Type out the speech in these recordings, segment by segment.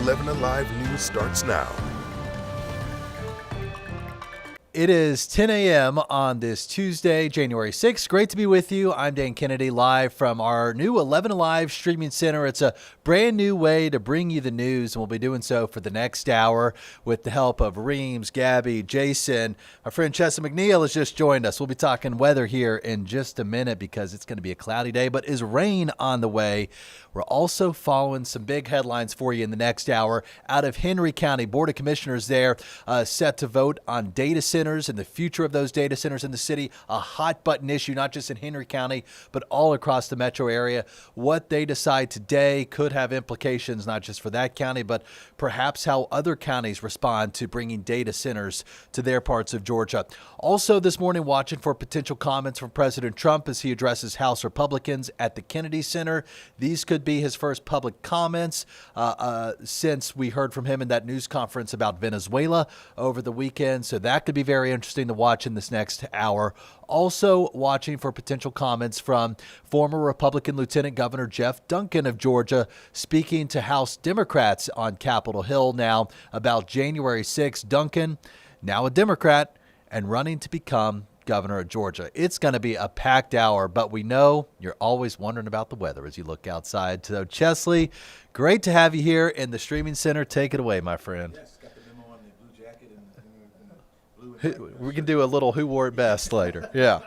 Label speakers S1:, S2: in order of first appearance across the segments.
S1: 11Alive News starts now.
S2: It is 10 a.m. on this Tuesday, January 6th. Great to be with you. I'm Dan Kennedy, live from our new 11Alive streaming center. It's a brand new way to bring you the news, and we'll be doing so for the next hour with the help of Reams, Gabby, Jason. My friend Chessa McNeil has just joined us. We'll be talking weather here in just a minute because it's going to be a cloudy day, but is rain on the way? We're also following some big headlines for you in the next hour out of Henry County. Board of Commissioners there set to vote on data centers and the future of those data centers in the city, a hot button issue, not just in Henry County, but all across the metro area. What they decide today could have implications, not just for that county, but perhaps how other counties respond to bringing data centers to their parts of Georgia. Also this morning, watching for potential comments from President Trump as he addresses House Republicans at the Kennedy Center. These could be his first public comments since we heard from him in that news conference about Venezuela over the weekend. So that could be very interesting to watch in this next hour. Also watching for potential comments from former Republican Lieutenant Governor Jeff Duncan of Georgia, speaking to House Democrats on Capitol Hill now about January 6th. Duncan, now a Democrat and running to become governor of Georgia. It's going to be a packed hour, but we know you're always wondering about the weather as you look outside. So Chesley, great to have you here in the streaming center. Take it away, my friend.
S3: Yes, got the memo on the blue jacket and blue.
S2: We can do a little who wore it best later. Yeah.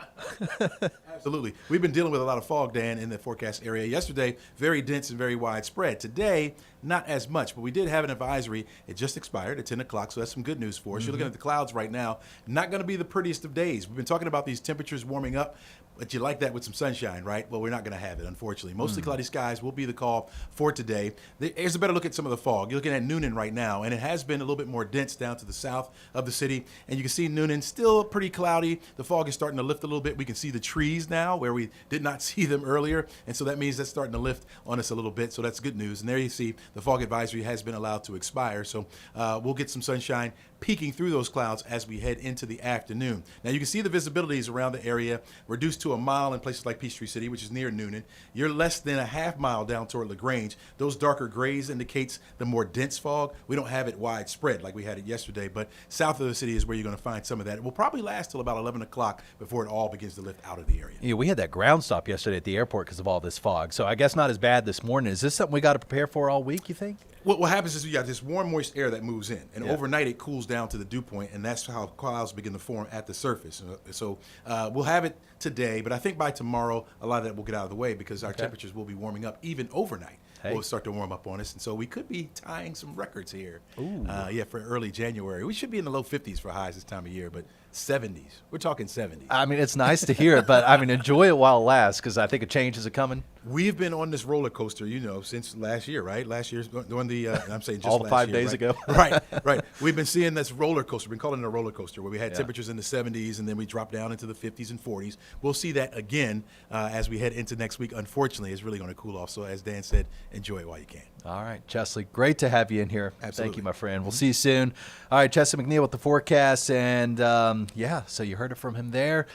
S3: Absolutely. We've been dealing with a lot of fog, Dan, in the forecast area. Yesterday, very dense and very widespread. Today, not as much, but we did have an advisory. It just expired at 10 o'clock, so that's some good news for us. You're looking at the clouds right now. Not going to be the prettiest of days. We've been talking about these temperatures warming up, but you like that with some sunshine, right? Well, we're not going to have it, unfortunately. Mostly cloudy skies will be the call for today. Here's a better look at some of the fog. You're looking at Noonan right now, and it has been a little bit more dense down to the south of the city. And you can see Noonan still pretty cloudy. The fog is starting to lift a little bit. We can see the trees now where we did not see them earlier. And so that means that's starting to lift on us a little bit. So that's good news. And there you see the fog advisory has been allowed to expire. So we'll get some sunshine peeking through those clouds as we head into the afternoon. Now you can see the visibilities around the area reduced to a mile in places like Peachtree City, which is near Noonan. You're less than a half mile down toward LaGrange. Those darker grays indicates the more dense fog. We don't have it widespread like we had it yesterday, but south of the city is where you're going to find some of that. It will probably last till about 11 o'clock before it all begins to lift out of the area.
S2: Yeah, we had that ground stop yesterday at the airport because of all this fog. So I guess not as bad this morning. Is this something we got to prepare for all week, you think?
S3: What happens is you got this warm, moist air that moves in, and overnight it cools down to the dew point, and that's how clouds begin to form at the surface. So we'll have it today, but I think by tomorrow, a lot of that will get out of the way because our temperatures will be warming up even overnight. Will start to warm up on us, and so we could be tying some records here. For early January. We should be in the low 50s for highs this time of year, but 70s. We're talking 70s.
S2: I mean, it's nice to hear it, but I mean, enjoy it while it lasts because I think a change is coming.
S3: We've been on this roller coaster, since last year, right? Last year's during the, I'm saying just
S2: all the
S3: last
S2: 5
S3: year,
S2: days
S3: right?
S2: ago.
S3: Right. We've been seeing this roller coaster. We've been calling it a roller coaster where we had temperatures in the 70s and then we dropped down into the 50s and 40s. We'll see that again as we head into next week. Unfortunately, it's really going to cool off. So as Dan said, enjoy it while you can.
S2: All right, Chesley, great to have you in here.
S3: Absolutely.
S2: Thank you, my friend. We'll see you soon. All right, Chessa McNeil with the forecast, and so you heard it from him there.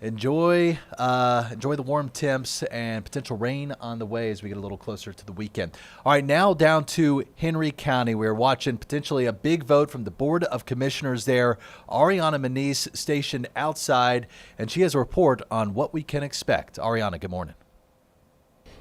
S2: Enjoy the warm temps and potential rain on the way as we get a little closer to the weekend. All right, now down to Henry County. We're watching potentially a big vote from the Board of Commissioners there. Ariana Manise stationed outside, and she has a report on what we can expect. Ariana, good morning.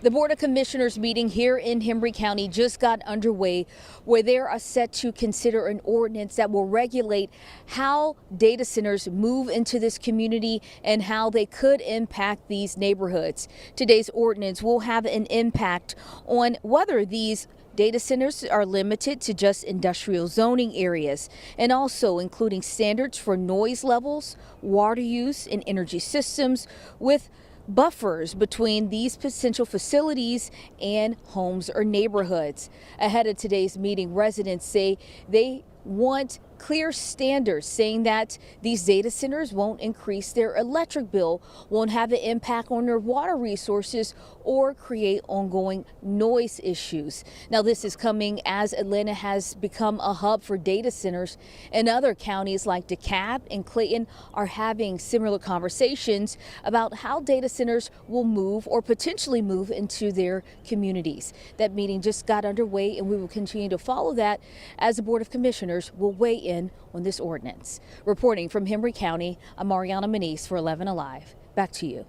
S4: The Board of Commissioners meeting here in Henry County just got underway where they are set to consider an ordinance that will regulate how data centers move into this community and how they could impact these neighborhoods. Today's ordinance will have an impact on whether these data centers are limited to just industrial zoning areas and also including standards for noise levels, water use, and energy systems with buffers between these potential facilities and homes or neighborhoods. Ahead of today's meeting, residents say they want clear standards saying that these data centers won't increase their electric bill, won't have an impact on their water resources, or create ongoing noise issues. Now, this is coming as Atlanta has become a hub for data centers, and other counties like DeKalb and Clayton are having similar conversations about how data centers will move or potentially move into their communities. That meeting just got underway, and we will continue to follow that as the Board of Commissioners will weigh in on this ordinance. Reporting from Henry County, I'm Mariana Manise for 11Alive. Back to you.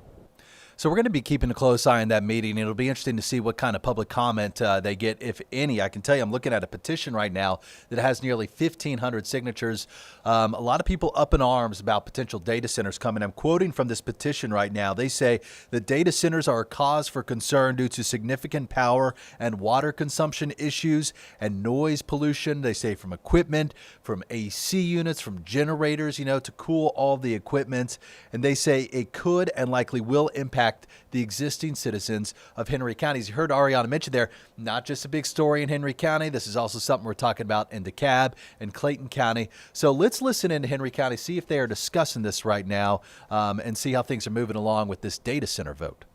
S2: So we're going to be keeping a close eye on that meeting. It'll be interesting to see what kind of public comment they get, if any. I can tell you I'm looking at a petition right now that has nearly 1,500 signatures. A lot of people up in arms about potential data centers coming. I'm quoting from this petition right now. They say the data centers are a cause for concern due to significant power and water consumption issues and noise pollution. They say from equipment, from AC units, from generators, to cool all the equipment. And they say it could and likely will impact the existing citizens of Henry County. As you heard Ariana mention there, not just a big story in Henry County. This is also something we're talking about in DeKalb and Clayton County. So let's listen into Henry County, see if they are discussing this right now, and see how things are moving along with this data center vote.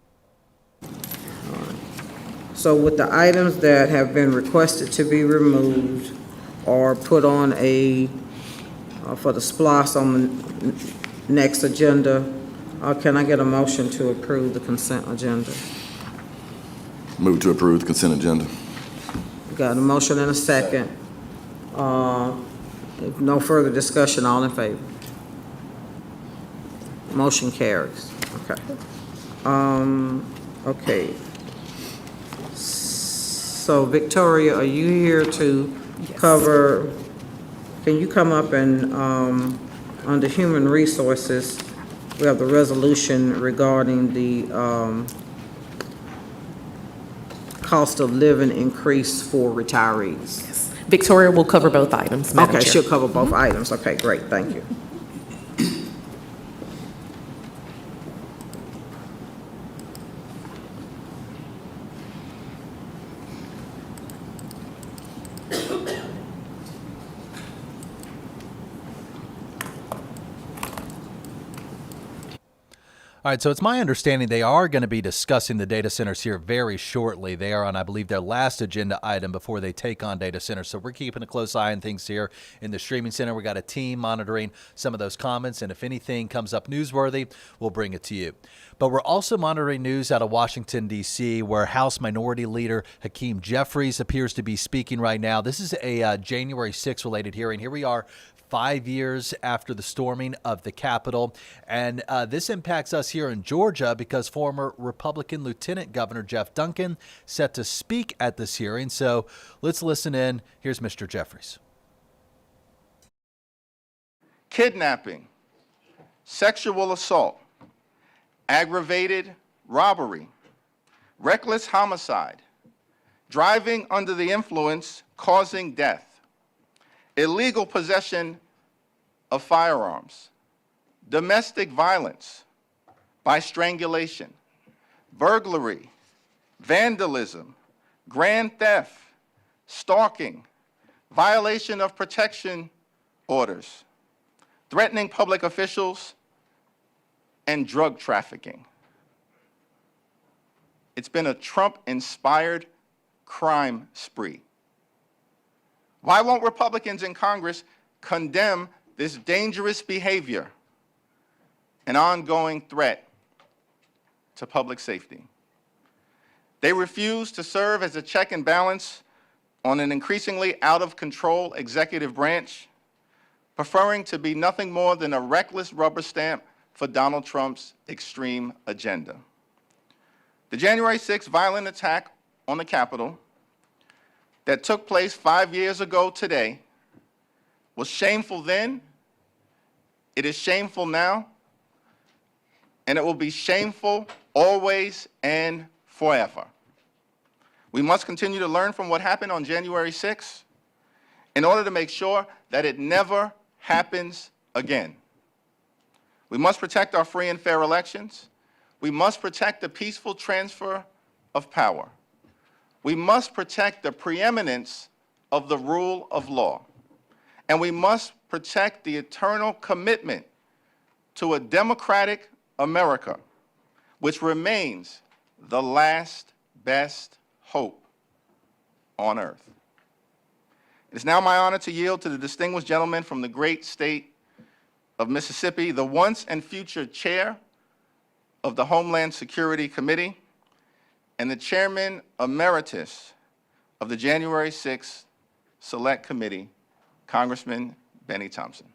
S5: So with the items that have been requested to be removed or put on for the SPLOS on the next agenda, can I get a motion to approve the consent agenda?
S6: Move to approve the consent agenda.
S5: Got a motion and a second. If no further discussion, all in favor? Motion carries. Okay. Okay. So Victoria, are you here to cover? Can you come up and under Human Resources? We have the resolution regarding the cost of living increase for retirees.
S7: Yes. Victoria will cover both items, Madam
S5: Okay,
S7: Chair.
S5: she'll cover both items. Okay, great, thank you.
S2: All right, so it's my understanding they are going to be discussing the data centers here very shortly. They are on, I believe, their last agenda item before they take on data centers. So we're keeping a close eye on things here in the streaming center. We got a team monitoring some of those comments, and if anything comes up newsworthy, we'll bring it to you. But we're also monitoring news out of Washington, D.C., where House Minority Leader Hakeem Jeffries appears to be speaking right now. This is a January 6th related hearing. Here we are, 5 years after the storming of the Capitol. And this impacts us here in Georgia because former Republican Lieutenant Governor Jeff Duncan set to speak at this hearing. So let's listen in. Here's Mr. Jeffries.
S8: Kidnapping, sexual assault, aggravated robbery, reckless homicide, driving under the influence causing death, illegal possession of firearms, domestic violence by strangulation, burglary, vandalism, grand theft, stalking, violation of protection orders, threatening public officials, and drug trafficking. It's been a Trump-inspired crime spree. Why won't Republicans in Congress condemn this dangerous behavior, an ongoing threat to public safety? They refuse to serve as a check and balance on an increasingly out-of-control executive branch, preferring to be nothing more than a reckless rubber stamp for Donald Trump's extreme agenda. The January 6th violent attack on the Capitol that took place 5 years ago today was shameful then, it is shameful now, and it will be shameful always and forever. We must continue to learn from what happened on January 6th in order to make sure that it never happens again. We must protect our free and fair elections. We must protect the peaceful transfer of power. We must protect the preeminence of the rule of law. And we must protect the eternal commitment to a democratic America, which remains the last best hope on earth. It is now my honor to yield to the distinguished gentleman from the great state of Mississippi, the once and future chair of the Homeland Security Committee and the chairman emeritus of the January 6th Select Committee, Congressman Benny Thompson.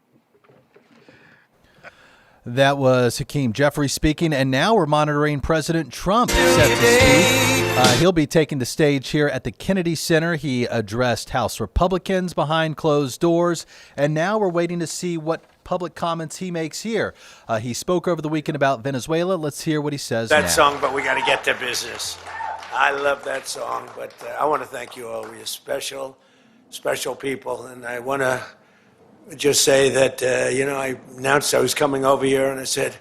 S2: That was Hakeem Jeffries speaking, and now we're monitoring President Trump set to speak. He'll be taking the stage here at the Kennedy Center. He addressed House Republicans behind closed doors, and now we're waiting to see what public comments he makes here. He spoke over the weekend about Venezuela. Let's hear what he says now.
S9: That song, but we got to get to business. I love that song, but I want to thank you all. You're special people, and I want to just say that, I announced I was coming over here, and I said,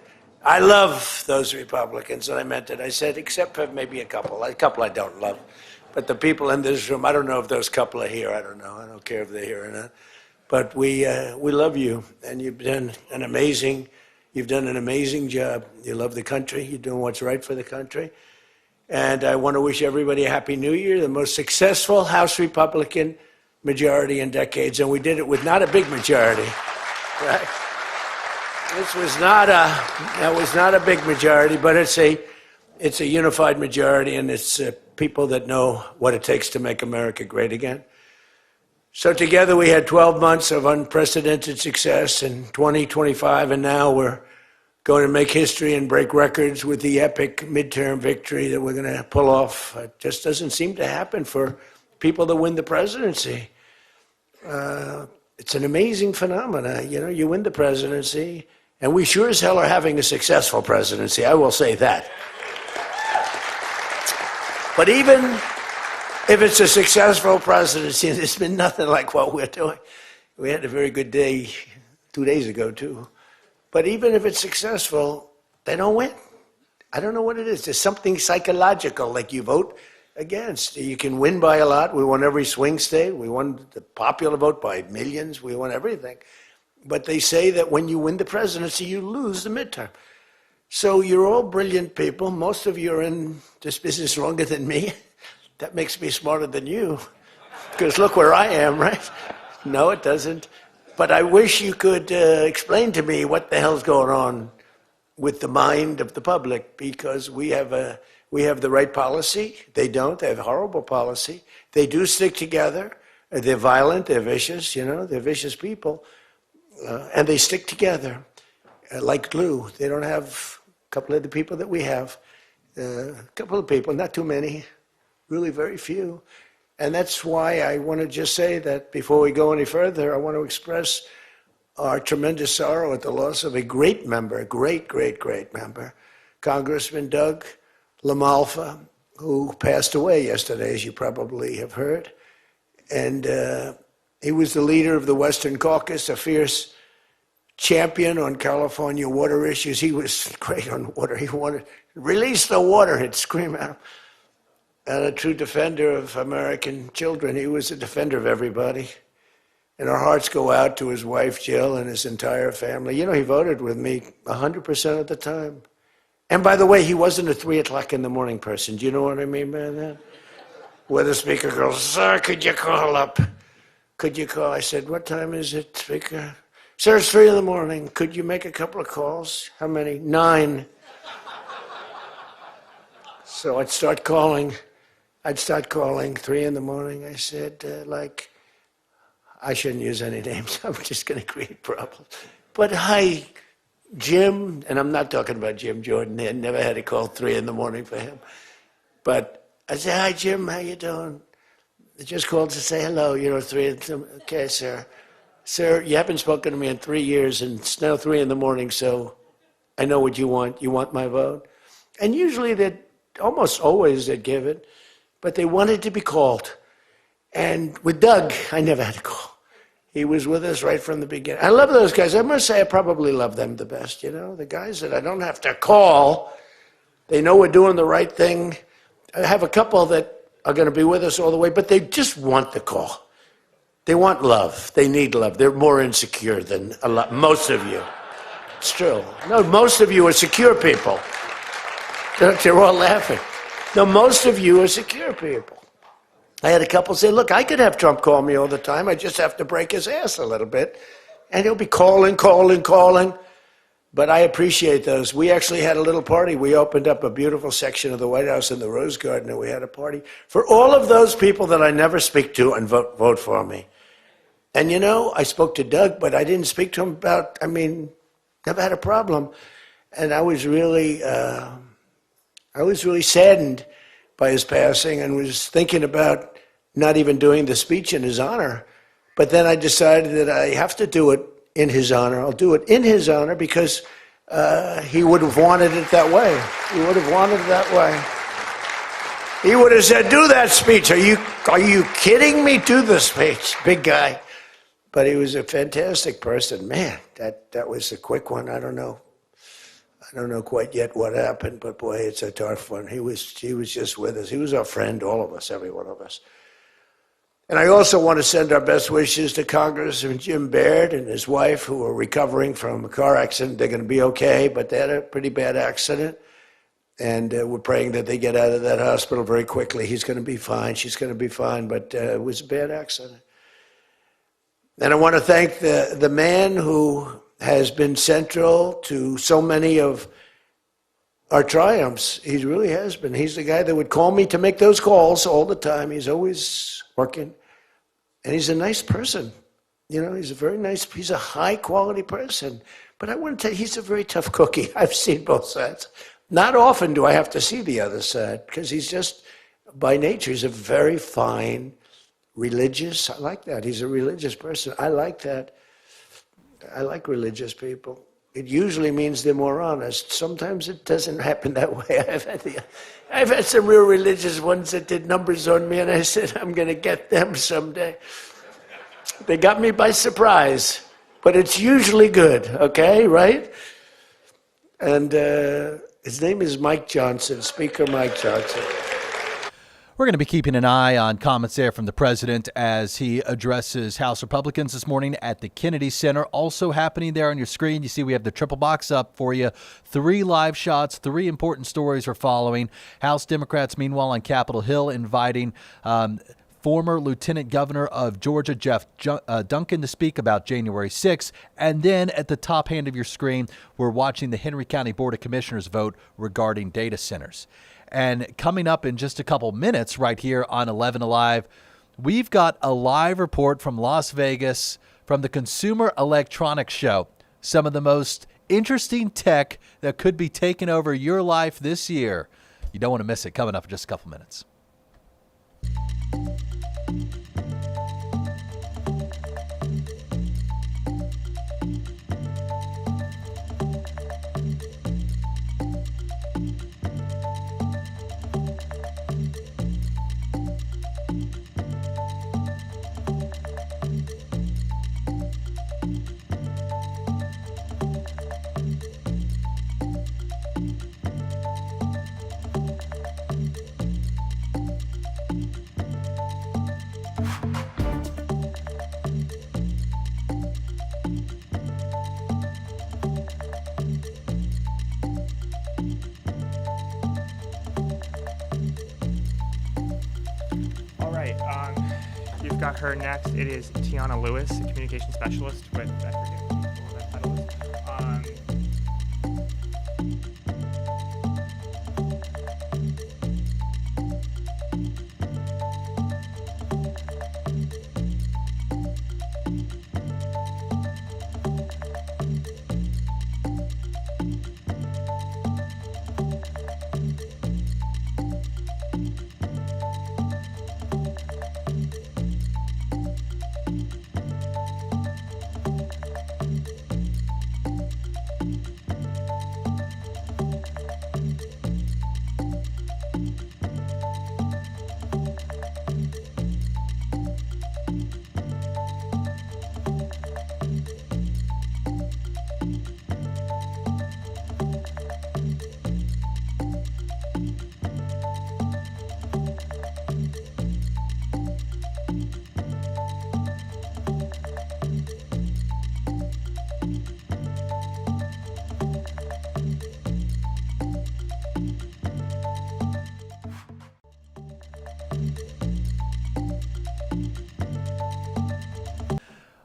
S9: I love those Republicans, and I meant it. I said, except for maybe a couple I don't love. But the people in this room, I don't know if those couple are here. I don't know. I don't care if they're here or not. But we love you, and you've done an amazing job. You love the country. You're doing what's right for the country. And I want to wish everybody a Happy New Year, the most successful House Republican majority in decades, and we did it with not a big majority, right? That was not a big majority, but it's a unified majority, and it's people that know what it takes to make America great again. So together we had 12 months of unprecedented success in 2025, and now we're going to make history and break records with the epic midterm victory that we're going to pull off. It just doesn't seem to happen for people that win the presidency. It's an amazing phenomenon. You win the presidency, and we sure as hell are having a successful presidency, I will say that. But even if it's a successful presidency, there's been nothing like what we're doing. We had a very good day 2 days ago, too. But even if it's successful, they don't win. I don't know what it is. There's something psychological, like you vote against. You can win by a lot. We won every swing state. We won the popular vote by millions. We won everything. But they say that when you win the presidency, you lose the midterm. So you're all brilliant people. Most of you are in this business longer than me. That makes me smarter than you. Because look where I am, right? No, it doesn't. But I wish you could explain to me what the hell's going on with the mind of the public, because we have the right policy. They don't. They have horrible policy. They do stick together. They're violent. They're vicious. They're vicious people. And they stick together like glue. They don't have a couple of the people that we have. A couple of people, not too many, really very few. And that's why I want to just say that before we go any further, I want to express our tremendous sorrow at the loss of a great member, a great member, Congressman Doug LaMalfa, who passed away yesterday, as you probably have heard. And he was the leader of the Western Caucus, a fierce champion on California water issues. He was great on water. He wanted, release the water, he'd scream at him. And a true defender of American children. He was a defender of everybody. And our hearts go out to his wife, Jill, and his entire family. He voted with me 100% of the time. And by the way, he wasn't a 3 o'clock in the morning person. Do you know what I mean by that? Where the speaker goes, sir, could you call up? Could you call? I said, what time is it, speaker? Sir, it's 3 in the morning. Could you make a couple of calls? How many? 9. So I'd start calling 3 in the morning. I said, I shouldn't use any names. I'm just going to create problems. But hi, Jim, and I'm not talking about Jim Jordan. I never had to call 3 in the morning for him. But I said, hi, Jim, how you doing? I just called to say hello, 3 in the morning. Okay, sir. Sir, you haven't spoken to me in 3 years, and it's now 3 in the morning, so I know what you want. You want my vote? And usually almost always they'd give it. But they wanted to be called. And with Doug, I never had to call. He was with us right from the beginning. I love those guys. I must say I probably love them the best, the guys that I don't have to call. They know we're doing the right thing. I have a couple that are going to be with us all the way, but they just want the call. They want love. They need love. They're more insecure than most of you. It's true. No, most of you are secure people. They're all laughing. No, most of you are secure people. I had a couple say, look, I could have Trump call me all the time. I just have to break his ass a little bit. And he'll be calling. But I appreciate those. We actually had a little party. We opened up a beautiful section of the White House in the Rose Garden, and we had a party for all of those people that I never speak to and vote for me. And you know, I spoke to Doug, but I didn't speak to him about, never had a problem. And I was really saddened by his passing and was thinking about not even doing the speech in his honor. But then I decided that I have to do it in his honor. I'll do it in his honor because he would have wanted it that way. He would have wanted it that way. He would have said, do that speech. Are you kidding me? Do the speech, big guy. But he was a fantastic person. Man, that was a quick one. I don't know quite yet what happened, but boy, it's a tough one. He was just with us. He was our friend, all of us, every one of us. And I also want to send our best wishes to Congressman Jim Baird and his wife, who are recovering from a car accident. They're going to be okay, but they had a pretty bad accident. And we're praying that they get out of that hospital very quickly. He's going to be fine. She's going to be fine, but it was a bad accident. And I want to thank the man who has been central to so many of our triumphs. He really has been. He's the guy that would call me to make those calls all the time. He's always working. And he's a nice person. You know, he's a high quality person. But I want to tell you, he's a very tough cookie. I've seen both sides. Not often do I have to see the other side, because he's just, by nature, he's a very fine, religious. I like that. He's a religious person. I like that. I like religious people. It usually means they're more honest. Sometimes it doesn't happen that way. I've had some real religious ones that did numbers on me, and I said, I'm going to get them someday. They got me by surprise, but it's usually good, okay, right? And his name is Mike Johnson, Speaker Mike Johnson.
S2: We're going to be keeping an eye on comments there from the president as he addresses House Republicans this morning at the Kennedy Center. Also happening there on your screen, you see we have the triple box up for you. 3 live shots, 3 important stories are following. House Democrats, meanwhile, on Capitol Hill inviting former Lieutenant Governor of Georgia, Jeff Duncan, to speak about January 6th. And then at the top hand of your screen, we're watching the Henry County Board of Commissioners vote regarding data centers. And coming up in just a couple minutes right here on 11Alive, we've got a live report from Las Vegas from the Consumer Electronics Show. Some of the most interesting tech that could be taking over your life this year. You don't want to miss it. Coming up in just a couple minutes.
S10: You've got her next. It is Tiana Lewis, a communication specialist with, I forget what that title is.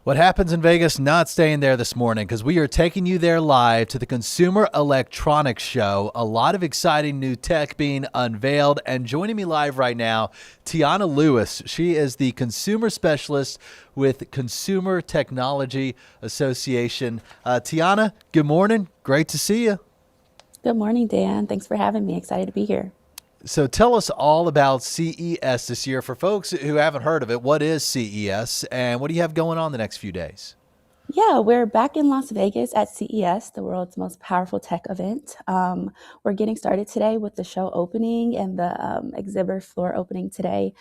S2: What happens in Vegas, not staying there this morning, because we are taking you there live to the Consumer Electronics Show. A lot of exciting new tech being unveiled. And joining me live right now, Tiana Lewis. She is the consumer specialist with Consumer Technology Association. Tiana, good morning. Great to see you.
S11: Good morning, Dan. Thanks for having me. Excited to be here.
S2: So tell us all about CES this year. For folks who haven't heard of it, what is CES and what do you have going on the next few days?
S11: Yeah, we're back in Las Vegas at CES, the world's most powerful tech event. We're getting started today with the show opening and the exhibitor floor opening today.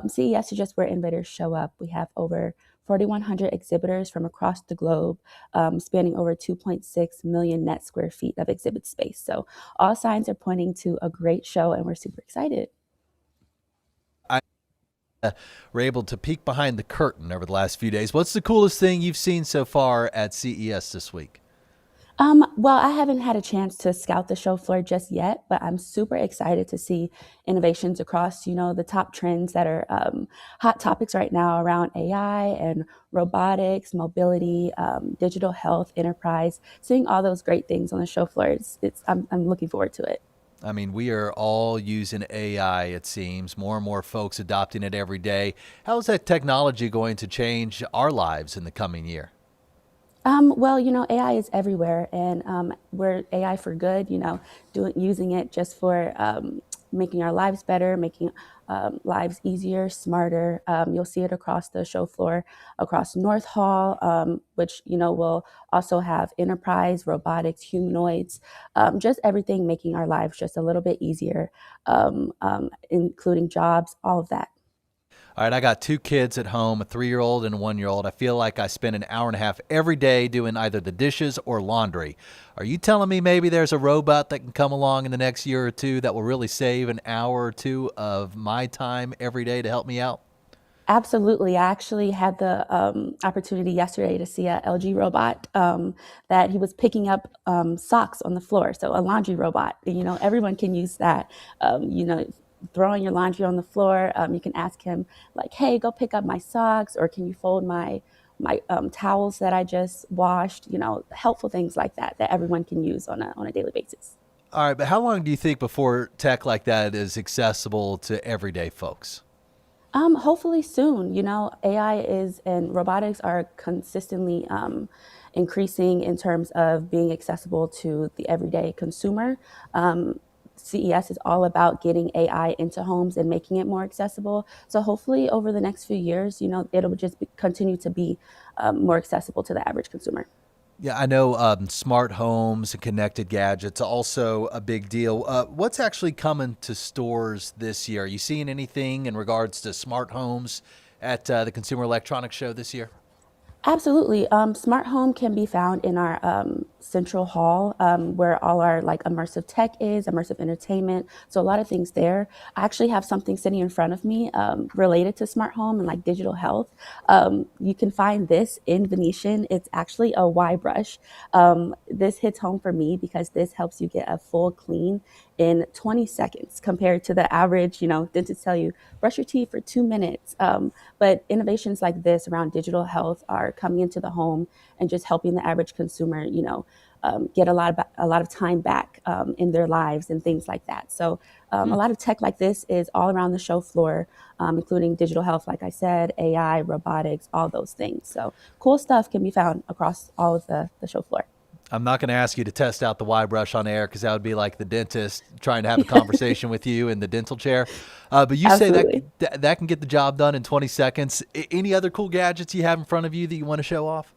S11: CES is just where innovators show up. We have over 4,100 exhibitors from across the globe, spanning over 2.6 million net square feet of exhibit space. So all signs are pointing to a great show, and we're super excited.
S2: We're able to peek behind the curtain over the last few days. What's the coolest thing you've seen so far at CES this week?
S11: Well, I haven't had a chance to scout the show floor just yet, but I'm super excited to see innovations across, the top trends that are hot topics right now around AI and robotics, mobility, digital health, enterprise. Seeing all those great things on the show floor, I'm looking forward to it.
S2: I mean, we are all using AI, it seems. More and more folks adopting it every day. How is that technology going to change our lives in the coming year?
S11: Well, AI is everywhere, and we're AI for good, using it just for making our lives better, making lives easier, smarter. You'll see it across the show floor, across North Hall, which, will also have enterprise, robotics, humanoids, just everything making our lives just a little bit easier, including jobs, all of that.
S2: All right, I got two kids at home, a 3-year-old and a 1-year-old. I feel like I spend an hour and a half every day doing either the dishes or laundry. Are you telling me maybe there's a robot that can come along in the next year or two that will really save an hour or two of my time every day to help me out?
S11: Absolutely. I actually had the opportunity yesterday to see a LG robot that he was picking up socks on the floor. So a laundry robot, everyone can use that, throwing your laundry on the floor. You can ask him like, hey, go pick up my socks, or can you fold my towels that I just washed, helpful things like that everyone can use on a daily basis.
S2: All right, but how long do you think before tech like that is accessible to everyday folks?
S11: Hopefully soon. AI and robotics are consistently increasing in terms of being accessible to the everyday consumer. CES is all about getting AI into homes and making it more accessible. So hopefully over the next few years, it'll just continue to be more accessible to the average consumer.
S2: Yeah, I know smart homes and connected gadgets also a big deal. What's actually coming to stores this year? Are you seeing anything in regards to smart homes at the Consumer Electronics Show this year?
S11: Absolutely. Smart home can be found in our central hall where all our immersive tech is, immersive entertainment. So a lot of things there. I actually have something sitting in front of me related to smart home and digital health. You can find this in Venetian. It's actually a Y brush. This hits home for me because this helps you get a full clean in 20 seconds compared to the average, dentists tell you brush your teeth for 2 minutes. But innovations like this around digital health are coming into the home and just helping the average consumer, get a lot of time back in their lives and things like that. So a lot of tech like this is all around the show floor, including digital health, like I said, AI, robotics, all those things. So cool stuff can be found across all of the show floor.
S2: I'm not going to ask you to test out the Y brush on air because that would be like the dentist trying to have a conversation with you in the dental chair. But you
S11: Absolutely.
S2: say that can get the job done in 20 seconds. Any other cool gadgets you have in front of you that you want to show off?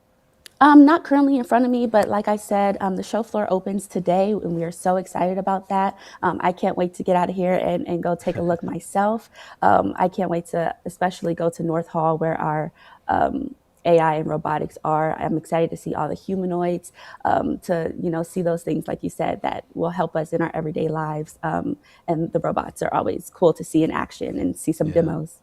S11: Not currently in front of me, but like I said, the show floor opens today, and we are so excited about that. I can't wait to get out of here and go take a look myself. I can't wait to especially go to North Hall where our AI and robotics are. I'm excited to see all the humanoids, to see those things, like you said, that will help us in our everyday lives. And the robots are always cool to see in action and see some demos.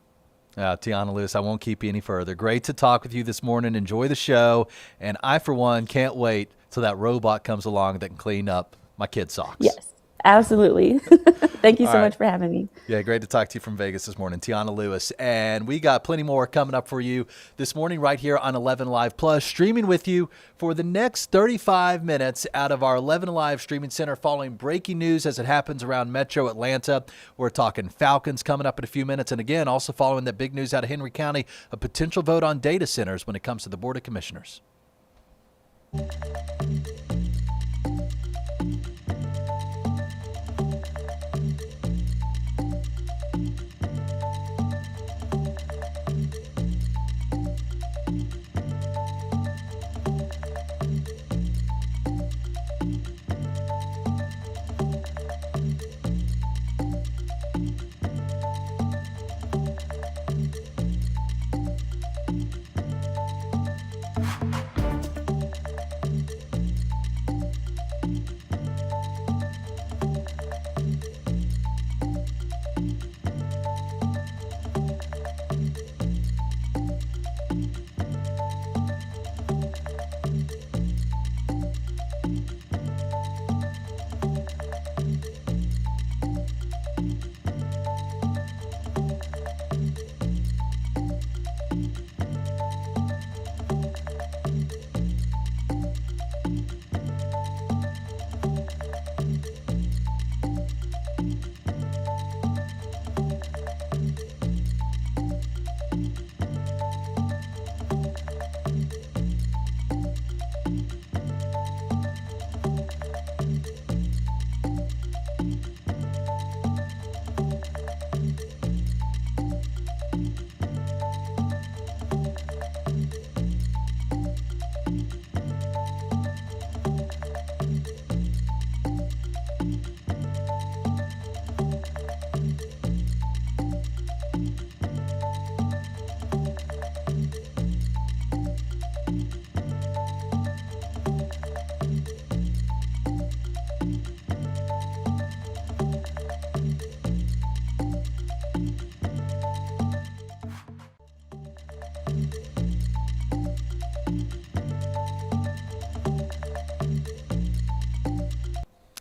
S2: Tiana Lewis, I won't keep you any further. Great to talk with you this morning. Enjoy the show. And I, for one, can't wait till that robot comes along that can clean up my kids' socks.
S11: Yes, absolutely. Thank you
S2: All
S11: so
S2: right.
S11: much for having me.
S2: Yeah, great to talk to you from Vegas this morning, Tiana Lewis. And we got plenty more coming up for you this morning right here on 11 Alive Plus, streaming with you for the next 35 minutes out of our 11 Alive streaming center following breaking news as it happens around Metro Atlanta. We're talking Falcons coming up in a few minutes. And again, also following that big news out of Henry County, a potential vote on data centers when it comes to the Board of Commissioners.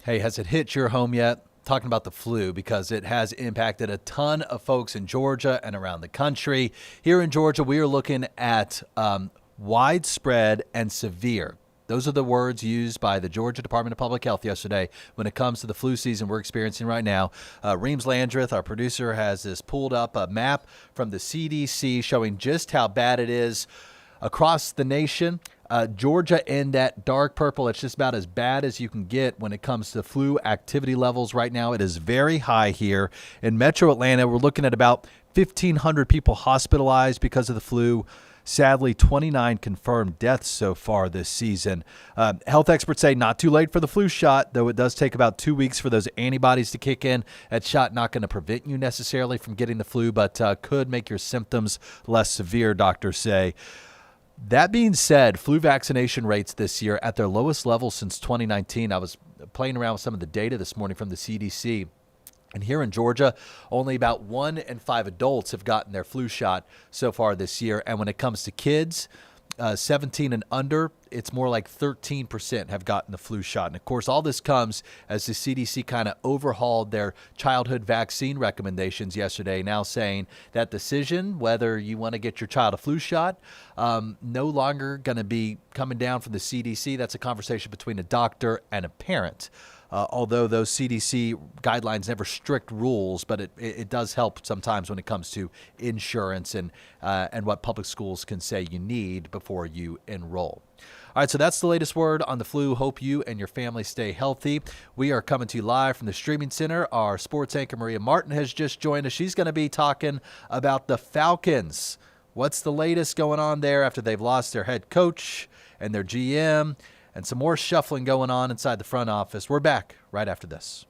S2: Hey, has it hit your home yet? Talking about the flu, because it has impacted a ton of folks in Georgia and around the country. Here in Georgia, we are looking at widespread and severe. Those are the words used by the Georgia Department of Public Health yesterday when it comes to the flu season we're experiencing right now. Reams Landreth, our producer, has this pulled up a map from the CDC showing just how bad it is across the nation. Georgia in that dark purple, it's just about as bad as you can get when it comes to flu activity levels right now. It is very high here. In Metro Atlanta, we're looking at about 1,500 people hospitalized because of the flu. Sadly, 29 confirmed deaths so far this season. Health experts say not too late for the flu shot, though it does take about 2 weeks for those antibodies to kick in. That shot not going to prevent you necessarily from getting the flu, but could make your symptoms less severe, doctors say. That being said, flu vaccination rates this year at their lowest level since 2019. I was playing around with some of the data this morning from the CDC. And here in Georgia, only about 1 in 5 adults have gotten their flu shot so far this year. And when it comes to kids, 17 and under, it's more like 13% have gotten the flu shot. And of course, all this comes as the CDC kind of overhauled their childhood vaccine recommendations yesterday, now saying that decision, whether you want to get your child a flu shot, no longer going to be coming down from the CDC. That's a conversation between a doctor and a parent. Although those CDC guidelines never strict rules, but it does help sometimes when it comes to insurance and what public schools can say you need before you enroll. All right, so that's the latest word on the flu. Hope you and your family stay healthy. We are coming to you live from the streaming center. Our sports anchor, Maria Martin, has just joined us. She's going to be talking about the Falcons. What's the latest going on there after they've lost their head coach and their GM? And some more shuffling going on inside the front office. We're back right after this.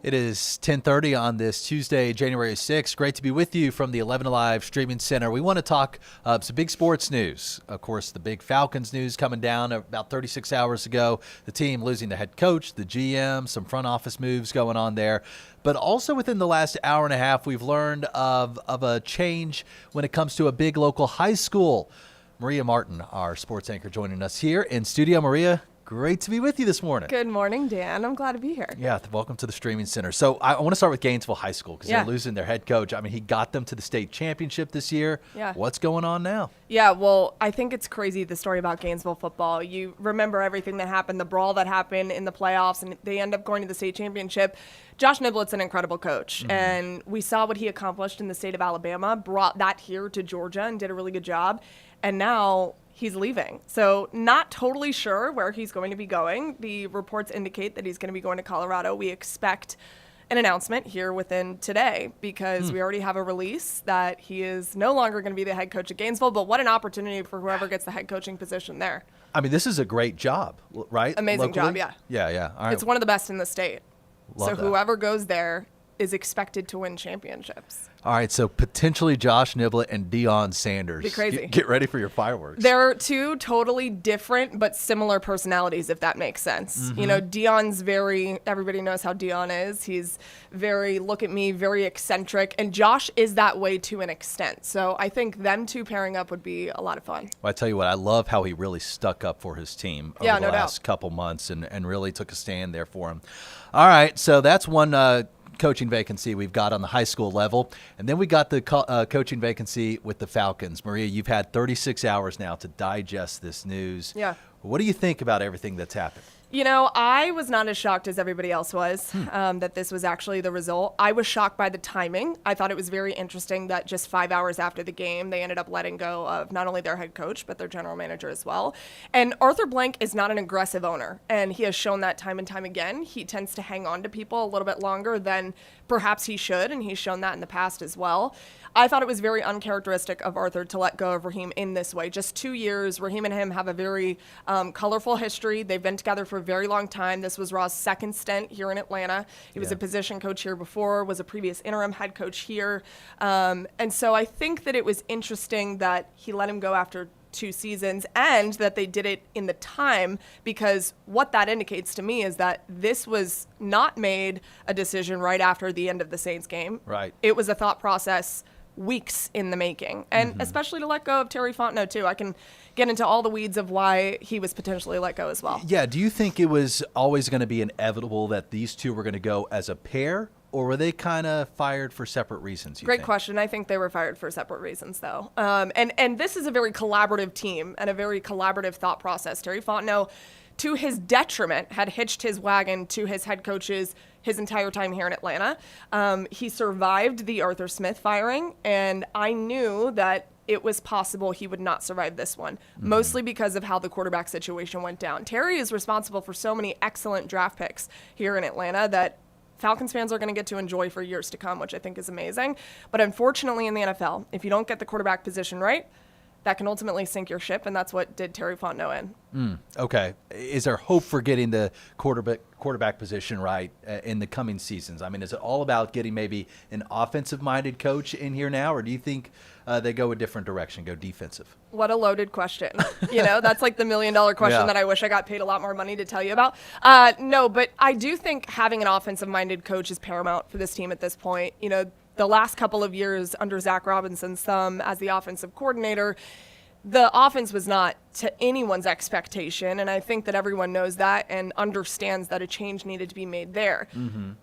S2: It is 10:30 on this Tuesday, January 6th. Great to be with you from the 11Alive Streaming Center. We want to talk some big sports news. Of course, the big Falcons news coming down about 36 hours ago. The team losing the head coach, the GM, some front office moves going on there. But also within the last hour and a half, we've learned of a change when it comes to a big local high school. Maria Martin, our sports anchor, joining us here in studio. Maria, great to be with you this morning.
S12: Good morning, Dan. I'm glad to be here.
S2: Yeah, welcome to the Streaming Center. So I want to start with Gainesville High School because they're losing their head coach. I mean, he got them to the state championship this year.
S12: Yeah.
S2: What's going on now?
S12: Yeah, well, I think it's crazy, the story about Gainesville football. You remember everything that happened, the brawl that happened in the playoffs, and they end up going to the state championship. Josh Niblett's an incredible coach, and we saw what he accomplished in the state of Alabama, brought that here to Georgia and did a really good job. And now he's leaving. So not totally sure where he's going to be going. The reports indicate that he's going to be going to Colorado. We expect an announcement here within today because we already have a release that he is no longer going to be the head coach at Gainesville, but what an opportunity for whoever gets the head coaching position there.
S2: I mean, this is a great job, right?
S12: Amazing
S2: Locally?
S12: job, yeah.
S2: Yeah. All right.
S12: It's one of the best in the state.
S2: Love
S12: so
S2: that.
S12: whoever goes there is expected to win championships.
S2: All right, so potentially Josh Niblett and Deion Sanders.
S12: Be crazy.
S2: Get ready for your fireworks.
S12: They're two totally different but similar personalities, if that makes sense. You know, Deion's everybody knows how Deion is. He's very, look at me, very eccentric. And Josh is that way to an extent. So I think them two pairing up would be a lot of fun.
S2: Well, I tell you what, I love how he really stuck up for his team over the last couple months and really took a stand there for him. All right, so that's one coaching vacancy we've got on the high school level. And then we got the coaching vacancy with the Falcons. Maria, you've had 36 hours now to digest this news.
S12: Yeah.
S2: What do you think about everything that's happened?
S12: You know, I was not as shocked as everybody else was that this was actually the result. I was shocked by the timing. I thought it was very interesting that just 5 hours after the game, they ended up letting go of not only their head coach, but their general manager as well. And Arthur Blank is not an aggressive owner, and he has shown that time and time again. He tends to hang on to people a little bit longer than perhaps he should, and he's shown that in the past as well. I thought it was very uncharacteristic of Arthur to let go of Raheem in this way. Just 2 years. Raheem and him have a very colorful history. They've been together for a very long time. This was Raw's second stint here in Atlanta. He was a position coach here before, was a previous interim head coach here. And so I think that it was interesting that he let him go after 2 seasons and that they did it in the time, because what that indicates to me is that this was not made a decision right after the end of the Saints game.
S2: Right.
S12: It was a thought process weeks in the making, and especially to let go of Terry Fontenot too. I can get into all the weeds of why he was potentially let go as well.
S2: Yeah, do you think it was always going to be inevitable that these two were going to go as a pair, or were they kind of fired for separate reasons?
S12: Great question. I think they were fired for separate reasons, though. And this is a very collaborative team and a very collaborative thought process. Terry Fontenot, to his detriment, had hitched his wagon to his head coaches his entire time here in Atlanta. He survived the Arthur Smith firing, and I knew that it was possible he would not survive this one, mostly because of how the quarterback situation went down. Terry is responsible for so many excellent draft picks here in Atlanta that Falcons fans are going to get to enjoy for years to come, which I think is amazing. But unfortunately in the NFL, if you don't get the quarterback position right, that can ultimately sink your ship, and that's what did Terry Fontenot in.
S2: Okay. Is there hope for getting the quarterback position right in the coming seasons? I mean, is it all about getting maybe an offensive-minded coach in here now, or do you think they go a different direction, go defensive?
S12: What a loaded question. You know, that's like the $1 million question that I wish I got paid a lot more money to tell you about. No, but I do think having an offensive-minded coach is paramount for this team at this point. You know, the last couple of years under Zach Robinson's thumb as the offensive coordinator, the offense was not to anyone's expectation, and I think that everyone knows that and understands that a change needed to be made there.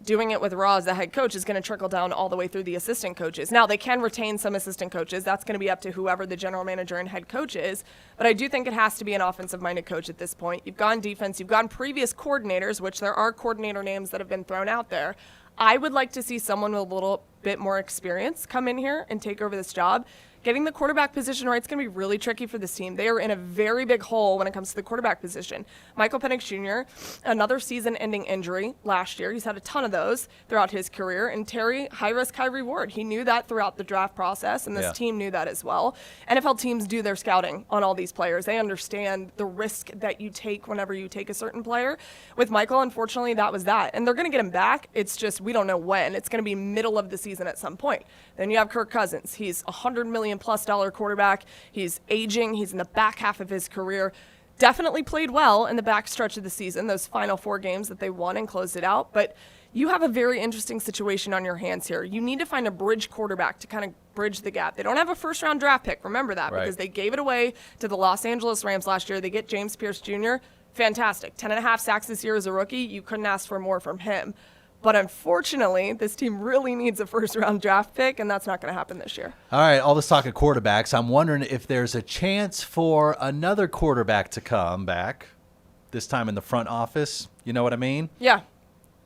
S12: Doing it with Raw as the head coach is going to trickle down all the way through the assistant coaches. Now, they can retain some assistant coaches. That's going to be up to whoever the general manager and head coach is, but I do think it has to be an offensive-minded coach at this point. You've gone defense. You've gone previous coordinators, which there are coordinator names that have been thrown out there. I would like to see someone with a little bit more experience come in here and take over this job. getting the quarterback position right is going to be really tricky for this team. They are in a very big hole when it comes to the quarterback position. Michael Penix Jr., another season-ending injury last year. He's had a ton of those throughout his career. And Terry, high risk, high reward. He knew that throughout the draft process, and this team knew that as well. NFL teams do their scouting on all these players. They understand the risk that you take whenever you take a certain player. With Michael, unfortunately, that was that. And they're going to get him back. It's just we don't know when. It's going to be middle of the season at some point. Then you have Kirk Cousins. He's $100 million+ quarterback. He's aging. He's in the back half of his career. Definitely played well in the back stretch of the season, those final 4 games that they won and closed it out. But you have a very interesting situation on your hands here. You need to find a bridge quarterback to kind of bridge the gap. They don't have a first-round draft pick. Remember that, because they gave it away to the Los Angeles Rams last year. They get James Pierce Jr. Fantastic. 10.5 sacks this year as a rookie. You couldn't ask for more from him. But unfortunately, this team really needs a first-round draft pick, and that's not going to happen this year.
S2: All right, all this talk of quarterbacks. I'm wondering if there's a chance for another quarterback to come back, this time in the front office. You know what I mean?
S12: Yeah.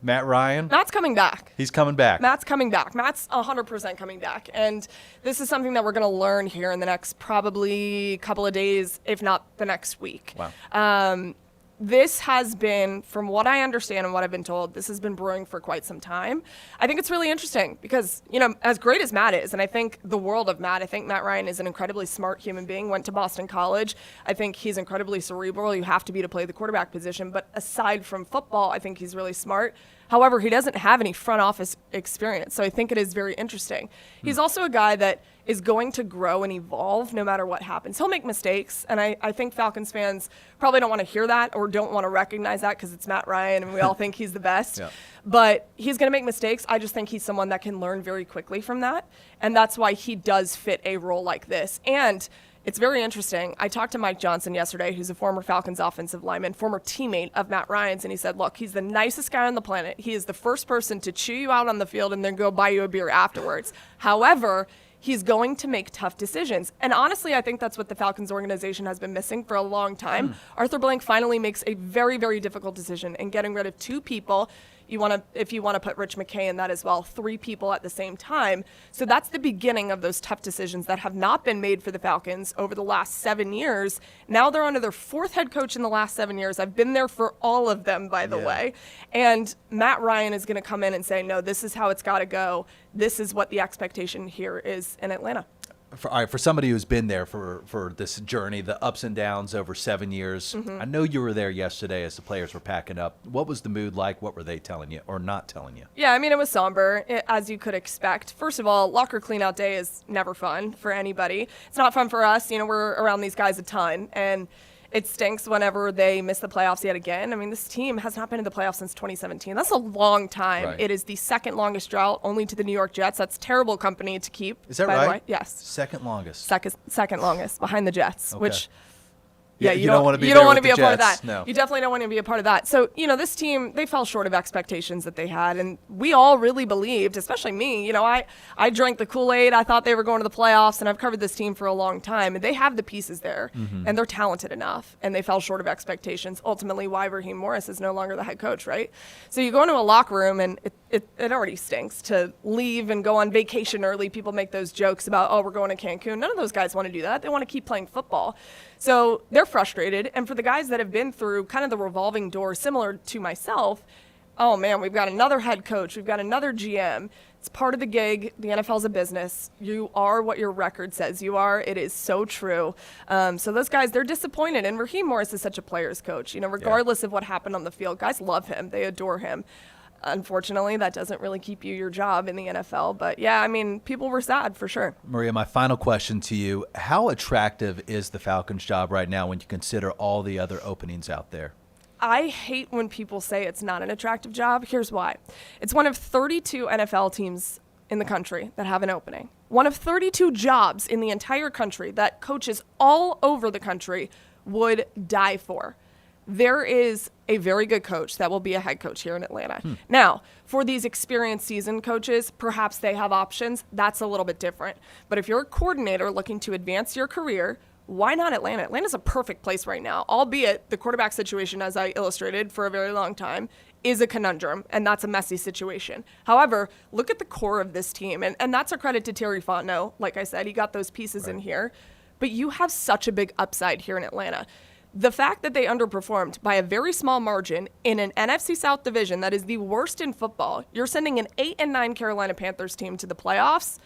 S2: Matt Ryan.
S12: Matt's coming back.
S2: He's coming back.
S12: Matt's coming back. Matt's 100% coming back. And this is something that we're going to learn here in the next probably couple of days, if not the next week.
S2: Wow.
S12: This has been, from what I understand and what I've been told, this has been brewing for quite some time. I think it's really interesting because, you know, as great as Matt is, and I think the world of Matt, I think Matt Ryan is an incredibly smart human being, went to Boston College. I think he's incredibly cerebral. You have to be to play the quarterback position. But aside from football, I think he's really smart. However, he doesn't have any front office experience, so I think it is very interesting. He's also a guy that is going to grow and evolve no matter what happens. He'll make mistakes, and I think Falcons fans probably don't want to hear that or don't want to recognize that because it's Matt Ryan and we all think he's the best. Yeah. But he's going to make mistakes. I just think he's someone that can learn very quickly from that, and that's why he does fit a role like this. And it's very interesting. I talked to Mike Johnson yesterday, who's a former Falcons offensive lineman, former teammate of Matt Ryan's, and he said, look, he's the nicest guy on the planet. He is the first person to chew you out on the field and then go buy you a beer afterwards. However, he's going to make tough decisions. And honestly, I think that's what the Falcons organization has been missing for a long time. Arthur Blank finally makes a very, very difficult decision in getting rid of 2 people. If you want to put Rich McKay in that as well, 3 people at the same time. So that's the beginning of those tough decisions that have not been made for the Falcons over the last 7 years. Now they're under their 4th head coach in the last 7 years. I've been there for all of them, by the way. And Matt Ryan is going to come in and say, no, this is how it's got to go. This is what the expectation here is in Atlanta.
S2: For somebody who's been there for this journey, the ups and downs over 7 years, I know you were there yesterday as the players were packing up. What was the mood like? What were they telling you or not telling you?
S12: Yeah, I mean, it was somber, as you could expect. First of all, locker cleanout day is never fun for anybody. It's not fun for us. You know, we're around these guys a ton, and it stinks whenever they miss the playoffs yet again. I mean, this team has not been in the playoffs since 2017. That's a long time. Right. It is the 2nd longest drought, only to the New York Jets. That's terrible company to keep.
S2: Is that
S12: by
S2: right?
S12: The way. Yes.
S2: Second longest.
S12: Second longest, behind the Jets,
S2: okay.
S12: Which...
S2: Yeah,
S12: you don't want to be a part of that.
S2: No.
S12: You definitely don't want to be a part of that. So, you know, this team, they fell short of expectations that they had. And we all really believed, especially me, you know, I drank the Kool-Aid. I thought they were going to the playoffs, and I've covered this team for a long time. And they have the pieces there, and they're talented enough. And they fell short of expectations. Ultimately, why Raheem Morris is no longer the head coach, right? So you go into a locker room, and it already stinks to leave and go on vacation early. People make those jokes about, oh, we're going to Cancun. None of those guys want to do that. They want to keep playing football. So they're frustrated. And for the guys that have been through kind of the revolving door, similar to myself, oh man, we've got another head coach. We've got another GM. It's part of the gig. The NFL's a business. You are what your record says you are. It is so true. So those guys, they're disappointed. And Raheem Morris is such a player's coach. You know, regardless of what happened on the field, guys love him. They adore him. Unfortunately, that doesn't really keep you your job in the NFL. But yeah, I mean, people were sad for sure.
S2: Maria, my final question to you. How attractive is the Falcons job right now when you consider all the other openings out there?
S12: I hate when people say it's not an attractive job. Here's why. It's one of 32 NFL teams in the country that have an opening. One of 32 jobs in the entire country that coaches all over the country would die for. There is a very good coach that will be a head coach here in Atlanta. Now, for these experienced seasoned coaches, perhaps they have options. That's a little bit different. But if you're a coordinator looking to advance your career, why not Atlanta? Atlanta's a perfect place right now, albeit the quarterback situation, as I illustrated for a very long time, is a conundrum, and that's a messy situation. However, look at the core of this team, and that's a credit to Terry Fontenot. Like I said, he got those pieces in here, but you have such a big upside here in Atlanta. The fact that they underperformed by a very small margin in an NFC South division that is the worst in football, you're sending an 8-9 Carolina Panthers team to the playoffs.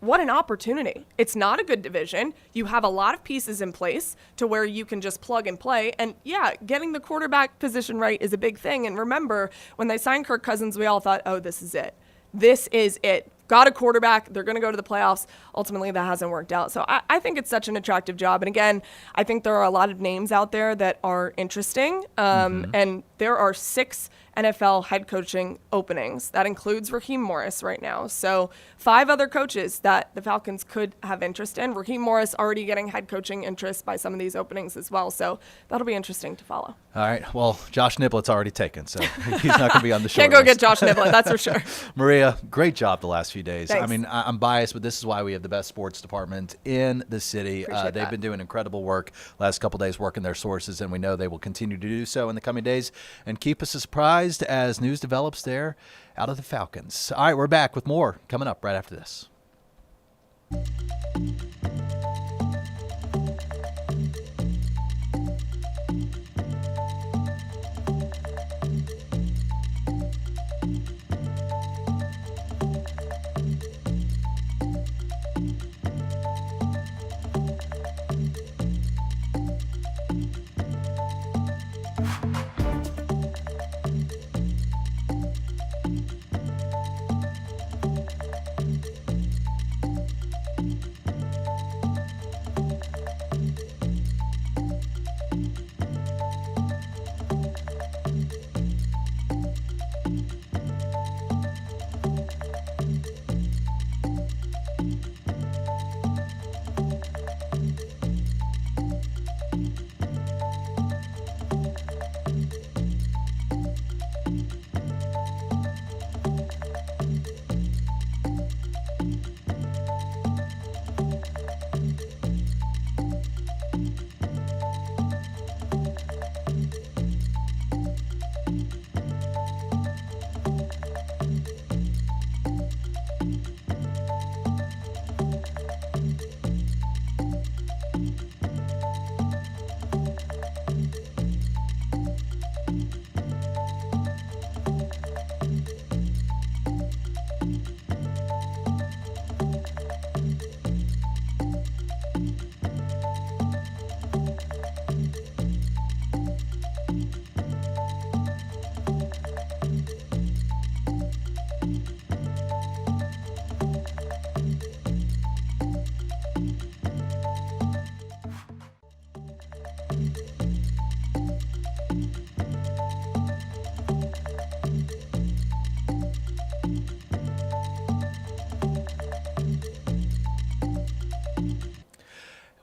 S12: What an opportunity. It's not a good division. You have a lot of pieces in place to where you can just plug and play. And yeah, getting the quarterback position right is a big thing. And remember, when they signed Kirk Cousins, we all thought, oh, this is it. This is it. Got a quarterback. They're going to go to the playoffs. Ultimately, that hasn't worked out. So I think it's such an attractive job. And again, I think there are a lot of names out there that are interesting. And there are 6 NFL head coaching openings. That includes Raheem Morris right now. So 5 other coaches that the Falcons could have interest in. Raheem Morris already getting head coaching interest by some of these openings as well. So that'll be interesting to follow.
S2: All right. Well, Josh Niblett's already taken, so he's not going to be on the short
S12: Can't go
S2: list.
S12: get Josh Niblett, that's for sure.
S2: Maria, great job the last few days.
S12: Thanks.
S2: I mean, I'm biased, but this is why we have the best sports department in the city.
S12: Appreciate
S2: They've
S12: that.
S2: been doing incredible work last couple days working their sources, and we know they will continue to do so in the coming days and keep us surprised as news develops there out of the Falcons. All right, we're back with more coming up right after this.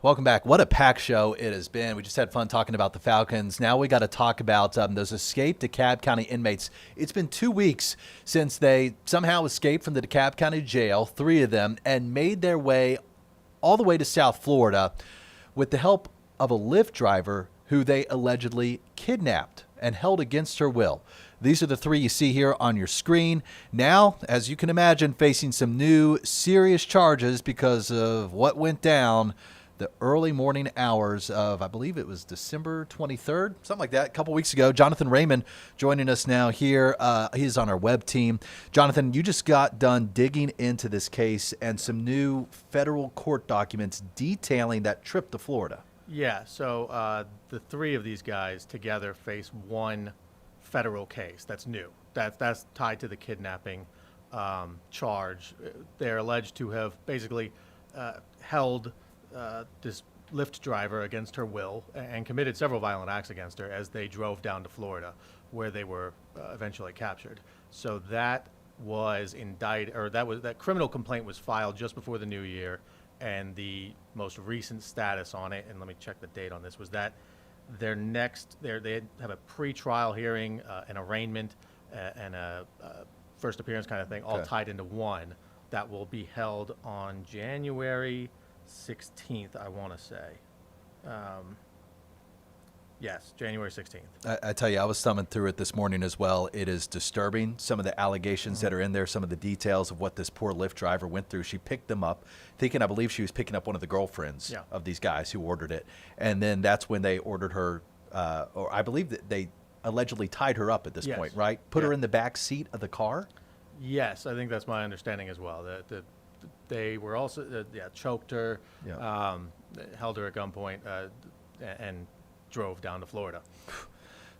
S2: Welcome back. What a packed show it has been. We just had fun talking about the Falcons. Now we got to talk about those escaped DeKalb County inmates. It's been 2 weeks since they somehow escaped from the DeKalb County jail, 3 of them, and made their way all the way to South Florida with the help of a Lyft driver who they allegedly kidnapped and held against her will. These are the 3 you see here on your screen. Now, as you can imagine, facing some new serious charges because of what went down the early morning hours of, I believe it was December 23rd, something like that, a couple weeks ago. Jonathan Raymond joining us now here. He's on our web team. Jonathan, you just got done digging into this case and some new federal court documents detailing that trip to Florida.
S13: Yeah, so the 3 of these guys together face one federal case that's new. That's tied to the kidnapping charge. They're alleged to have basically held this Lyft driver against her will and committed several violent acts against her as they drove down to Florida, where they were eventually captured. So that was that criminal complaint was filed just before the new year, and the most recent status on it, and let me check the date on this, was that they have a pre-trial hearing, an arraignment, and a first appearance kind of thing, all tied into one that will be held on January 16th, I want to say. Yes, January 16th.
S2: I tell you, I was thumbing through it this morning as well. It is disturbing, some of the allegations that are in there, some of the details of what this poor Lyft driver went through. She picked them up, thinking, I believe she was picking up one of the girlfriends of these guys who ordered it. And then that's when they ordered her, or I believe that they allegedly tied her up at this point, right? Put her in the back seat of the car?
S13: Yes, I think that's my understanding as well. That they were also, choked her, held her at gunpoint, and drove down to Florida.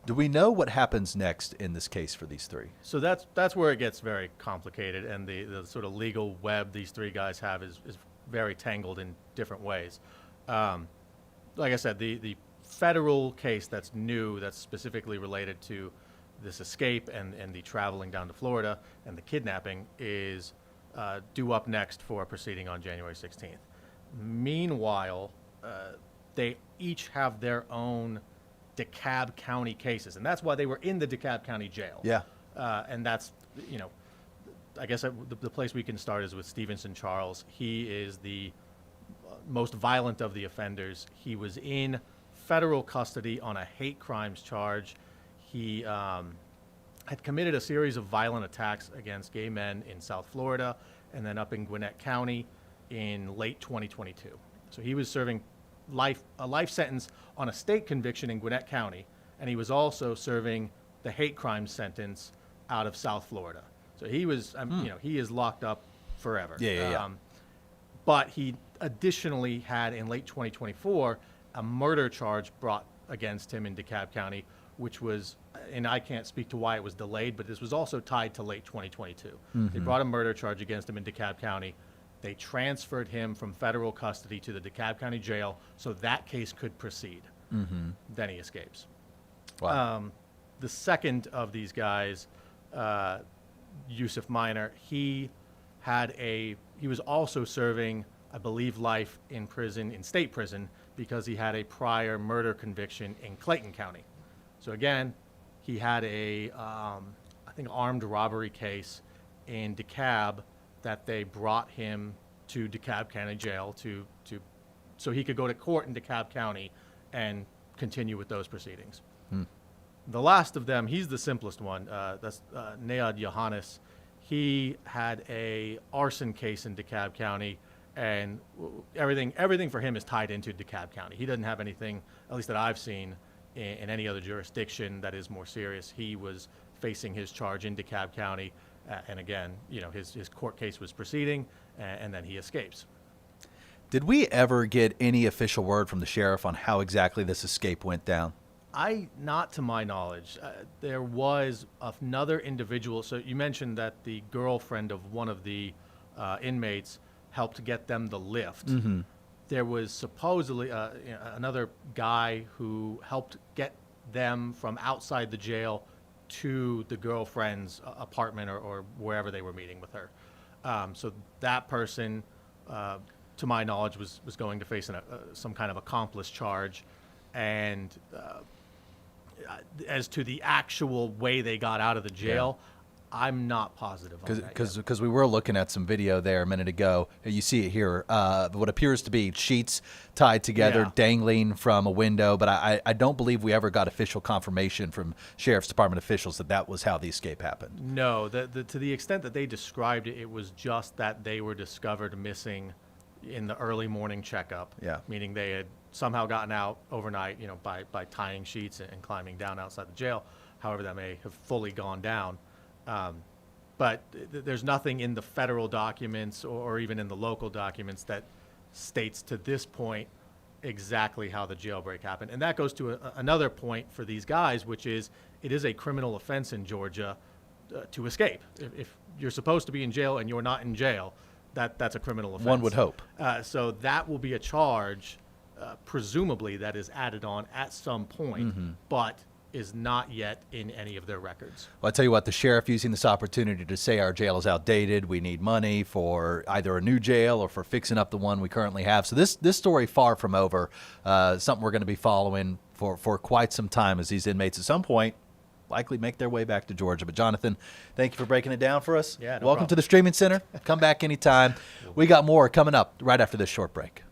S2: Do we know what happens next in this case for these three?
S13: So that's where it gets very complicated, and the sort of legal web these three guys have is very tangled in different ways. Like I said, the federal case that's new, that's specifically related to this escape and the traveling down to Florida and the kidnapping is due up next for a proceeding on January 16th. Meanwhile, they each have their own DeKalb County cases, and that's why they were in the DeKalb County jail.
S2: Yeah.
S13: And that's, I guess the place we can start is with Stevenson Charles. He is the most violent of the offenders. He was in federal custody on a hate crimes charge. He had committed a series of violent attacks against gay men in South Florida and then up in Gwinnett County in late 2022. So he was serving a life sentence on a state conviction in Gwinnett County, and he was also serving the hate crime sentence out of South Florida. So he was, he is locked up forever. But he additionally had in late 2024 a murder charge brought against him in DeKalb County, which was, and I can't speak to why it was delayed, but this was also tied to late 2022. They brought a murder charge against him in DeKalb County. They transferred him from federal custody to the DeKalb County jail so that case could proceed. Then he escapes.
S2: Wow.
S13: The second of these guys, Yusuf Minor, he was also serving, I believe, life in prison, in state prison, because he had a prior murder conviction in Clayton County. So again, he had I think, armed robbery case in DeKalb that they brought him to DeKalb County Jail so he could go to court in DeKalb County and continue with those proceedings. The last of them, he's the simplest one. That's Nayad Yohannes. He had a arson case in DeKalb County, and everything for him is tied into DeKalb County. He doesn't have anything, at least that I've seen, in any other jurisdiction that is more serious. He was facing his charge in DeKalb County. And again, his court case was proceeding, and then he escapes.
S2: Did we ever get any official word from the sheriff on how exactly this escape went down?
S13: Not to my knowledge. There was another individual. So you mentioned that the girlfriend of one of the inmates helped get them the lift. There was supposedly another guy who helped get them from outside the jail to the girlfriend's apartment or wherever they were meeting with her. So that person, to my knowledge, was going to face some kind of accomplice charge. And as to the actual way they got out of the jail, I'm not positive on that yet.
S2: Because we were looking at some video there a minute ago. You see it here. What appears to be sheets tied together, dangling from a window. But I don't believe we ever got official confirmation from Sheriff's Department officials that was how the escape happened.
S13: No, to the extent that they described it, it was just that they were discovered missing in the early morning checkup. Meaning they had somehow gotten out overnight, by tying sheets and climbing down outside the jail. However, that may have fully gone down. But there's nothing in the federal documents or even in the local documents that states to this point exactly how the jailbreak happened. And that goes to another point for these guys, which is it is a criminal offense in Georgia to escape. If you're supposed to be in jail and you're not in jail, that's a criminal offense.
S2: One would hope.
S13: So that will be a charge, presumably, that is added on at some point, but is not yet in any of their records.
S2: Well, I tell you what, the sheriff using this opportunity to say our jail is outdated, we need money for either a new jail or for fixing up the one we currently have. So this story far from over, something we're going to be following for quite some time as these inmates at some point likely make their way back to Georgia. But Jonathan, thank you for breaking it down for us.
S13: Yeah, no
S2: Welcome
S13: problem.
S2: to the Streaming Center. Come back anytime. We got more coming up right after this short break.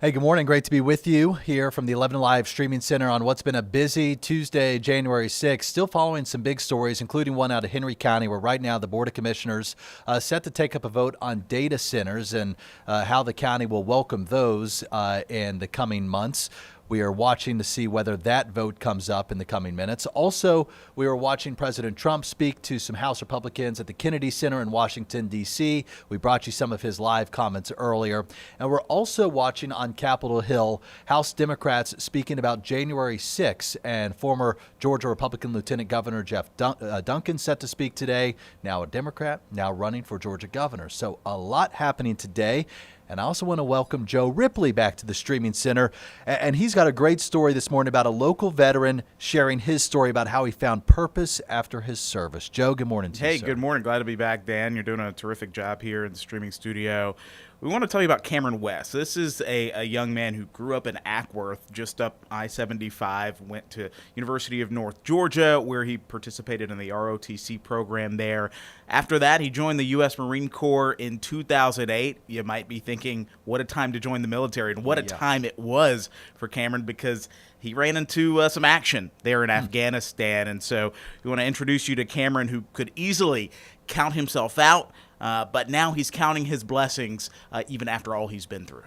S2: Hey, good morning. Great to be with you here from the 11Alive Streaming Center on what's been a busy Tuesday, January 6th. Still following some big stories, including one out of Henry County, where right now the Board of Commissioners set to take up a vote on data centers and how the county will welcome those in the coming months. We are watching to see whether that vote comes up in the coming minutes. Also, we are watching President Trump speak to some House Republicans at the Kennedy Center in Washington, D.C. We brought you some of his live comments earlier. And we're also watching on Capitol Hill House Democrats speaking about January 6th, and former Georgia Republican Lieutenant Governor Jeff Duncan set to speak today. Now a Democrat, now running for Georgia governor. So a lot happening today. And I also want to welcome Joe Ripley back to the Streaming Center. And he's got a great story this morning about a local veteran sharing his story about how he found purpose after his service. Joe, good morning to you,
S14: Hey,
S2: sir.
S14: good morning. Glad to be back, Dan. You're doing a terrific job here in the streaming studio. We want to tell you about Cameron West. This is a young man who grew up in Ackworth, just up I-75, went to University of North Georgia, where he participated in the ROTC program there. After that, he joined the U.S. Marine Corps in 2008. You might be thinking, what a time to join the military, and what a time it was for Cameron, because he ran into some action there in Afghanistan. And so we want to introduce you to Cameron, who could easily count himself out, but now he's counting his blessings even after all he's been through.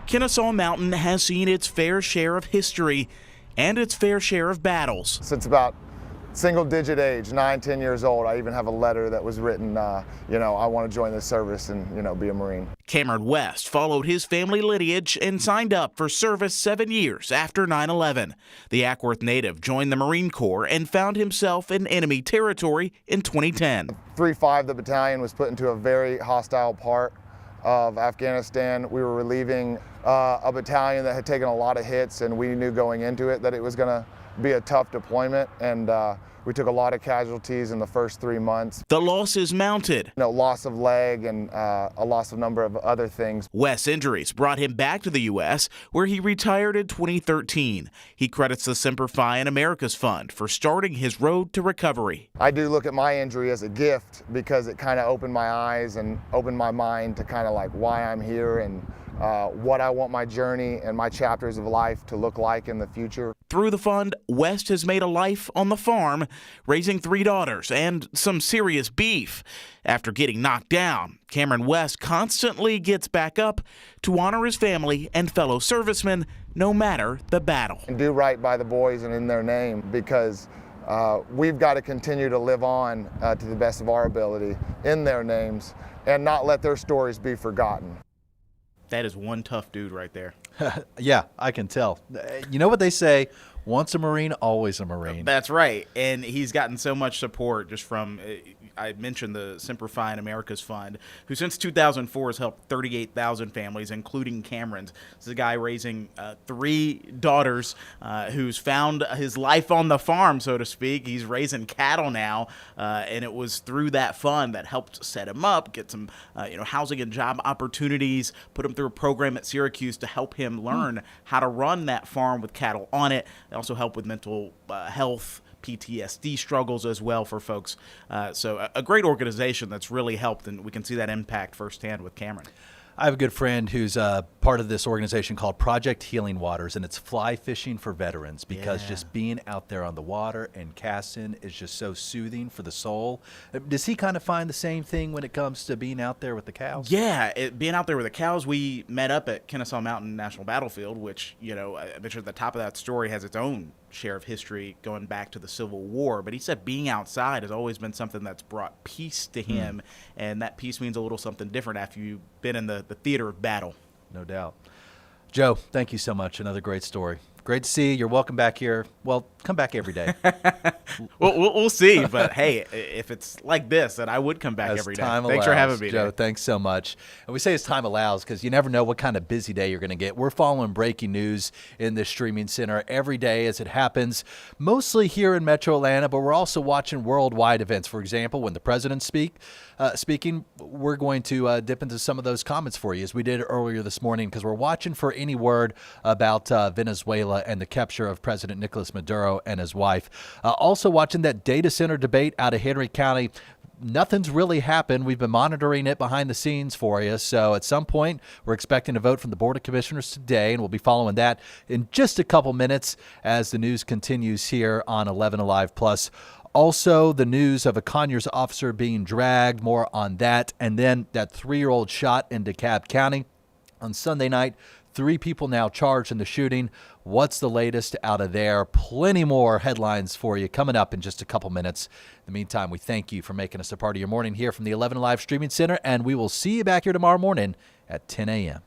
S14: Kennesaw Mountain has seen its fair share of history and its fair share of battles.
S15: Since about single-digit age, 9, 10 years old, I even have a letter that was written, I want to join this service and, be a Marine.
S14: Cameron West followed his family lineage and signed up for service 7 years after 9/11. The Ackworth native joined the Marine Corps and found himself in enemy territory in 2010.
S15: 3-5, the battalion was put into a very hostile part of Afghanistan. We were relieving a battalion that had taken a lot of hits, and we knew going into it that it was going to be a tough deployment, and we took a lot of casualties in the first 3 months.
S14: The losses mounted.
S15: Loss of leg and a loss of number of other things.
S14: West's injuries brought him back to the U.S., where he retired in 2013. He credits the Semper Fi and America's Fund for starting his road to recovery.
S15: I do look at my injury as a gift, because it kind of opened my eyes and opened my mind to kind of like why I'm here and what I want my journey and my chapters of life to look like in the future.
S14: Through the fund, West has made a life on the farm, raising 3 daughters and some serious beef. After getting knocked down, Cameron West constantly gets back up to honor his family and fellow servicemen, no matter the battle.
S15: And do right by the boys and in their name, because we've got to continue to live on to the best of our ability in their names and not let their stories be forgotten.
S14: That is one tough dude right there.
S2: Yeah, I can tell. You know what they say, once a Marine, always a Marine.
S14: That's right. And he's gotten so much support just from, I mentioned the Semper Fi and America's Fund, who since 2004 has helped 38,000 families, including Cameron's. This is a guy raising 3 daughters who's found his life on the farm, so to speak. He's raising cattle now, and it was through that fund that helped set him up, get some housing and job opportunities, put him through a program at Syracuse to help him learn how to run that farm with cattle on it. They also help with mental health, PTSD struggles as well for folks. So a great organization that's really helped, and we can see that impact firsthand with Cameron.
S2: I have a good friend who's part of this organization called Project Healing Waters, and it's fly fishing for veterans, because just being out there on the water and casting is just so soothing for the soul. Does he kind of find the same thing when it comes to being out there with the cows?
S14: Yeah, being out there with the cows, we met up at Kennesaw Mountain National Battlefield, which, I mentioned at the top of that story, has its own share of history going back to the Civil War. But he said being outside has always been something that's brought peace to him, and that peace means a little something different after you've been in the theater of battle.
S2: No doubt. Joe, thank you so much. Another great story. Great to see you. You're welcome back here. Well, come back every day.
S14: We'll see. But, hey, if it's like this, then I would come back every day. Thanks for having me,
S2: Joe.
S14: Dan.
S2: Thanks so much. And we say as time allows, because you never know what kind of busy day you're going to get. We're following breaking news in this streaming center every day as it happens, mostly here in Metro Atlanta, but we're also watching worldwide events. For example, when the president's speaking, we're going to dip into some of those comments for you, as we did earlier this morning, because we're watching for any word about Venezuela and the capture of President Nicolas Maduro and his wife. Also watching that data center debate out of Henry County. nothing's really happened. We've been monitoring it behind the scenes for you. So at some point, we're expecting a vote from the Board of Commissioners today, and we'll be following that in just a couple minutes as the news continues here on 11 Alive Plus. Also, the news of a Conyers officer being dragged, more on that. And then that 3-year-old shot in DeKalb County on Sunday night. 3 people now charged in the shooting. What's the latest out of there? Plenty more headlines for you coming up in just a couple minutes. In the meantime, we thank you for making us a part of your morning here from the 11 Alive Streaming Center, and we will see you back here tomorrow morning at 10 a.m.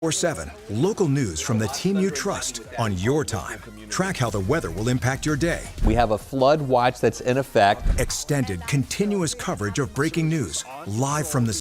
S16: Or 7. Local news from the team you trust on your time. Track how the weather will impact your day.
S17: We have a flood watch that's in effect.
S16: Extended, continuous coverage of breaking news live from the